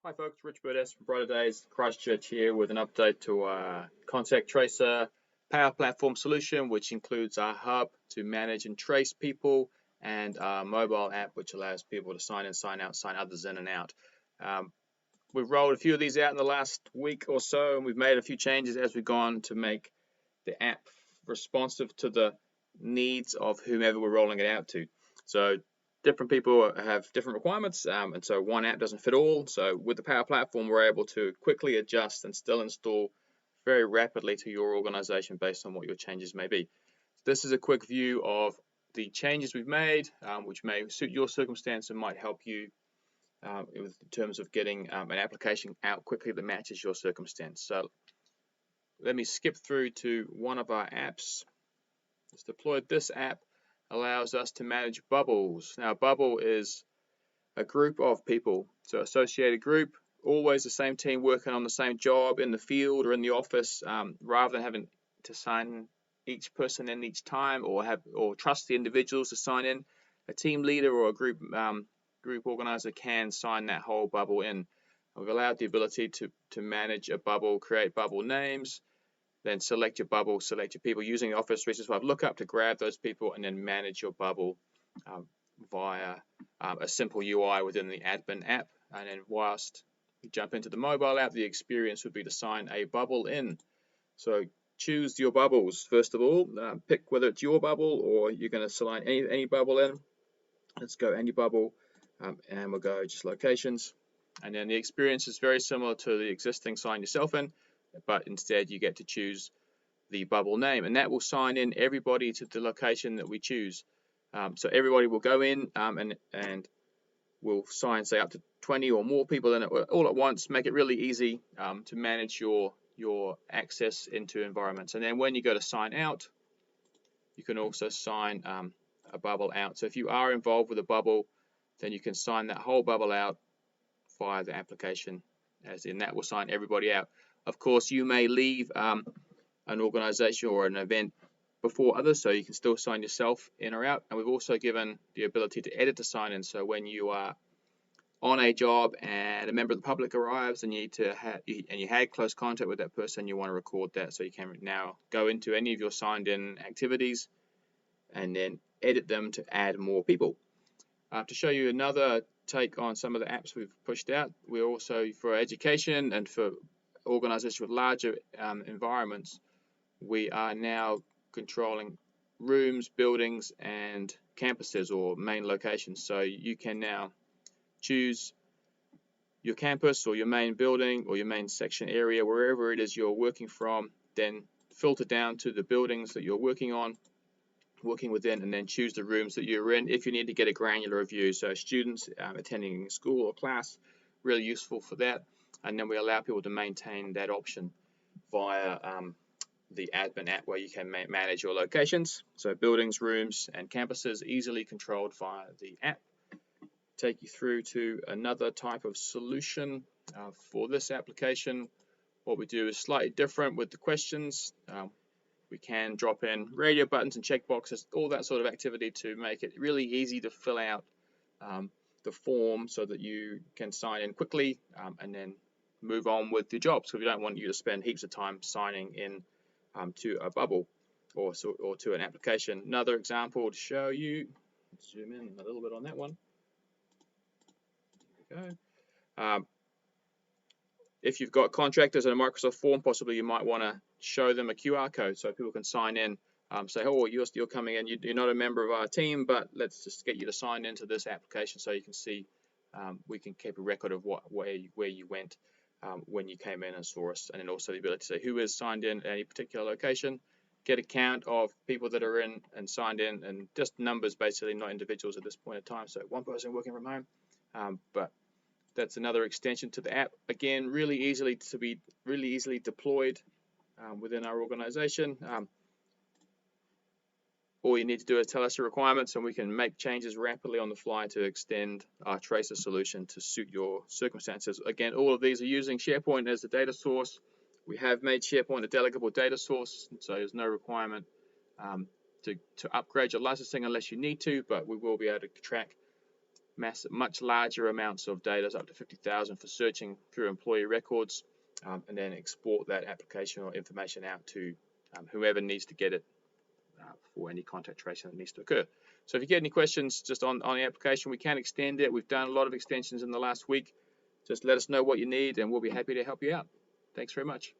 Hi folks, Rich Burdes from Brighter Days, Christchurch here with an update to our contact tracer Power Platform solution, which includes our hub to manage and trace people and our mobile app, which allows people to sign in, sign out, sign others in and out. We've rolled a few of these out in the last week or so, and we've made a few changes as we've gone to make the app responsive to the needs of whomever we're rolling it out to. So different people have different requirements, and so one app doesn't fit all. So with the Power Platform, we're able to quickly adjust and still install very rapidly to your organization based on what your changes may be. This is a quick view of the changes we've made, which may suit your circumstance and might help you in terms of getting an application out quickly that matches your circumstance. So let me skip through to one of our apps. It's deployed. This app allows us to manage bubbles. Now, a bubble is a group of people, so associated group, always the same team working on the same job in the field or in the office, rather than having to sign each person in each time or trust the individuals to sign in. A team leader or a group organizer can sign that whole bubble in. We've allowed the ability to manage a bubble, create bubble names, then select your bubble, select your people using Office 365 lookup to grab those people, and then manage your bubble via a simple UI within the admin app. And then whilst you jump into the mobile app, the experience would be to sign a bubble in. So choose your bubbles. First of all, pick whether it's your bubble or you're going to select any bubble in. Let's go any bubble, and we'll go just locations. And then the experience is very similar to the existing sign yourself in, but instead you get to choose the bubble name, and that will sign in everybody to the location that we choose. So everybody will go in and we'll sign, say, up to 20 or more people in it all at once. Make it really easy to manage your access into environments. And then when you go to sign out, you can also sign a bubble out. So if you are involved with a bubble, then you can sign that whole bubble out via the application, as in that will sign everybody out. Of course, you may leave an organization or an event before others, so you can still sign yourself in or out. And we've also given the ability to edit the sign in. So when you are on a job and a member of the public arrives and you had close contact with that person, you want to record that, so you can now go into any of your signed in activities and then edit them to add more people. To show you another take on some of the apps we've pushed out, we also, for education and for organizations with larger environments, we are now controlling rooms, buildings, and campuses or main locations. So you can now choose your campus or your main building or your main section area, wherever it is you're working from, then filter down to the buildings that you're working within, and then choose the rooms that you're in if you need to get a granular view. So students attending school or class, really useful for that. And then we allow people to maintain that option via the admin app, where you can manage your locations. So buildings, rooms, and campuses easily controlled via the app. Take you through to another type of solution for this application. What we do is slightly different with the questions. We can drop in radio buttons and checkboxes, all that sort of activity to make it really easy to fill out the form so that you can sign in quickly and then move on with your job. So we don't want you to spend heaps of time signing in to a bubble or to an application. Another example to show you, let's zoom in a little bit on that one. There we go. If you've got contractors in a Microsoft form, possibly you might want to show them a QR code so people can sign in. Say, oh, you're coming in, you're not a member of our team, but let's just get you to sign into this application so you can see, we can keep a record of where you went when you came in and saw us, and then also the ability to say who is signed in at any particular location, get a count of people that are in and signed in, and just numbers basically, not individuals at this point in time. So one person working from home, but that's another extension to the app. Again, really easily deployed within our organization. All you need to do is tell us your requirements, and we can make changes rapidly on the fly to extend our tracer solution to suit your circumstances. Again, all of these are using SharePoint as the data source. We have made SharePoint a delegable data source, so there's no requirement to upgrade your licensing unless you need to, but we will be able to track much larger amounts of data, up to 50,000 for searching through employee records, and then export that application or information out to whoever needs to get it for any contact tracing that needs to occur. So if you get any questions just on the application, we can extend it. We've done a lot of extensions in the last week. Just let us know what you need and we'll be happy to help you out. Thanks very much.